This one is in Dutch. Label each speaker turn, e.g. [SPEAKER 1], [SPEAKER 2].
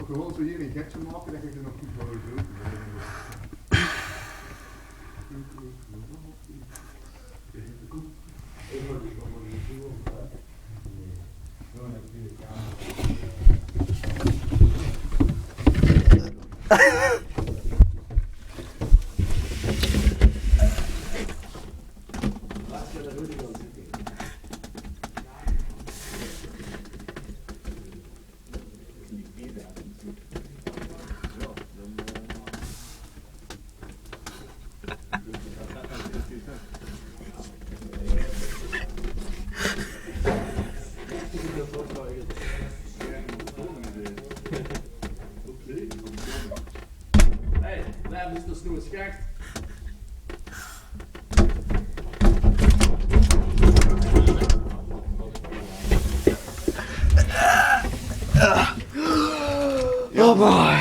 [SPEAKER 1] gewoon zo hier een gekje maken dat je er nog goed voor doet. Hey, blijf dus de snoer schacht.
[SPEAKER 2] Ja, maar.